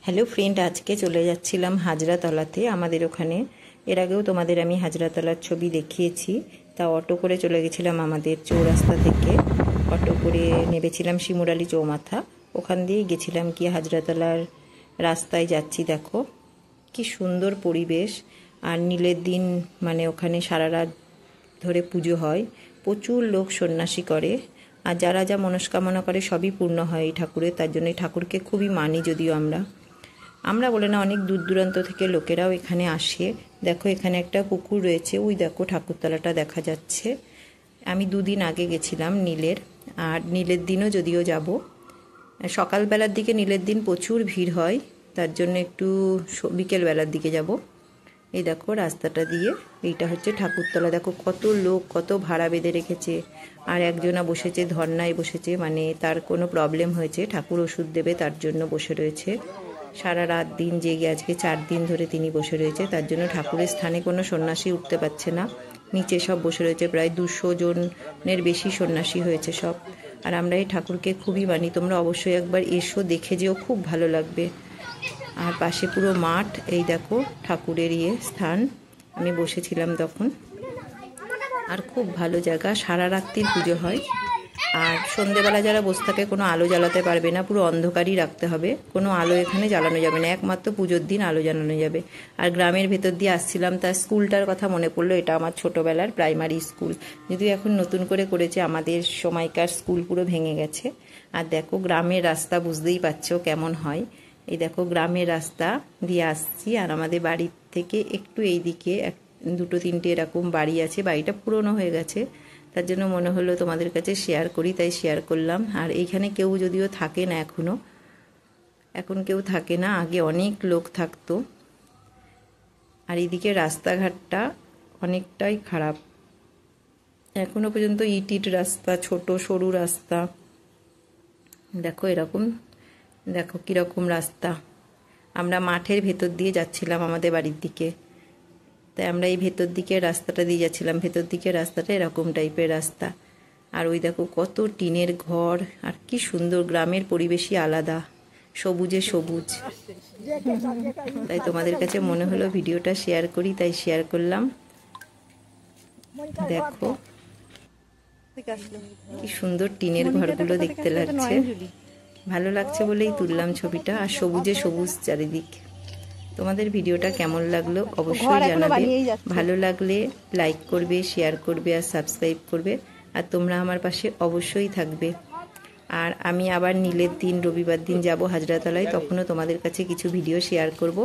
Hello friend, আজকে চলে যাচ্ছিলাম হাজরাতলাতে। আমাদের ওখানে এর আগেও তোমাদের আমি হাজরাতলার ছবি দেখিয়েছি। তা অটো করে চলে গেছিলাম আমাদের চৌরাস্তা থেকে। অটো করে নেমেছিলাম শিমুরালি চৌমাথা, ওখান দিয়েই গেছিলাম কি হাজরাতলার রাস্তায় যাচ্ছি। দেখো কি সুন্দর পরিবেশ। আর নীলের দিন মানে ওখানে সারা রাত ধরে পুজো হয়, প্রচুর লোক সন্ন্যাসী করে। আর যারা যা মনস্কামনা করে সবই পূর্ণ হয় এই ঠাকুরের। তার জন্য এই ঠাকুরকে খুবই মানি। যদিও আমরা বলে না, অনেক দূর দূরান্ত থেকে লোকেরাও এখানে আসে। দেখো এখানে একটা পুকুর রয়েছে, ওই দেখো ঠাকুরতলাটা দেখা যাচ্ছে। আমি দুদিন আগে গেছিলাম নীলের, আর নীলের দিনও যদিও যাব। সকালবেলার দিকে নীলের দিন প্রচুর ভিড় হয়, তার জন্য একটু বিকেলবেলার দিকে যাব। এই দেখো রাস্তাটা দিয়ে, এইটা হচ্ছে ঠাকুরতলা। দেখো কত লোক, কত ভাড়া বেঁধে রেখেছে। আর একজনা বসেছে, ধর্নায় বসেছে, মানে তার কোনো প্রবলেম হয়েছে, ঠাকুর ওষুধ দেবে তার জন্য বসে রয়েছে। সারা রাত দিন জেগে আজকে 4 দিন ধরে তিনি বসে রয়েছে। তার জন্য ঠাকুরের স্থানে কোনো সন্ন্যাসী উঠতে পারছে না, নিচে সব বসে রয়েছে। প্রায় 200 জনের বেশি সন্ন্যাসী হয়েছে সব। আর আমরা এই ঠাকুরকে খুবই মানি। তোমরা অবশ্যই একবার এসো, দেখে যেও, খুব ভালো লাগবে। আর পাশে পুরো মাঠ। এই দেখো ঠাকুরের স্থান, আমি বসেছিলাম তখন। আর খুব ভালো জায়গা, সারা রাত্রির পুজো হয়। আর সন্ধেবেলা যারা বসে থাকে কোনো আলো জ্বালাতে পারবে না, পুরো অন্ধকারই রাখতে হবে, কোনো আলো এখানে জ্বালানো যাবে না, একমাত্র পুজোর দিন আলো জ্বালানো যাবে। আর গ্রামের ভেতর দিয়ে আসছিলাম, তার স্কুলটার কথা মনে পড়লো। এটা আমার ছোটোবেলার প্রাইমারি স্কুল, যদিও এখন নতুন করে করেছে। আমাদের সময়কার স্কুল পুরো ভেঙে গেছে। আর দেখো গ্রামের রাস্তা, বুঝতেই পারছো কেমন হয়। এই দেখো গ্রামের রাস্তা দিয়ে আসছি। আর আমাদের বাড়ির থেকে একটু এইদিকে 2-3টে এরকম বাড়ি আছে। বাড়িটা পুরনো হয়ে গেছে, তার জন্য মনে হলো তোমাদের কাছে শেয়ার করি, তাই শেয়ার করলাম। আর এইখানে কেউ যদিও থাকে না এখন কেউ থাকে না, আগে অনেক লোক থাকতো। আর এইদিকে রাস্তাঘাটটা অনেকটাই খারাপ, এখনো পর্যন্ত ইট রাস্তা, ছোট সরু রাস্তা। দেখো এরকম, দেখো কীরকম রাস্তা। আমরা মাঠের ভেতর দিয়ে যাচ্ছিলাম আমাদের বাড়ির দিকে, তাই আমরা এই ভেতর দিকে রাস্তাটা দিয়ে যাচ্ছিলাম। ভেতর দিকে রাস্তাটা এরকম টাইপের রাস্তা। আর ওই দেখো কত টিনের ঘর। আর কি সুন্দর, গ্রামের পরিবেশই আলাদা, সবুজে সবুজ। তাই তোমাদের কাছে মনে হলো ভিডিওটা শেয়ার করি, তাই শেয়ার করলাম। দেখো কি সুন্দর টিনের ঘরগুলো দেখতে লাগছে, ভালো লাগছে বলেই তুললাম ছবিটা। আর সবুজে সবুজ চারিদিক। তোমাদের ভিডিওটা কেমন লাগলো অবশ্যই জানাবে। ভালো লাগলে লাইক করবে, শেয়ার করবে, আর সাবস্ক্রাইব করবে। আর তোমরা আমার পাশে অবশ্যই থাকবে। আর আমি আবার নীলের দিন, রবিবার দিন যাব হাজরাতলায়, তখনও তোমাদের কাছে কিছু ভিডিও শেয়ার করব।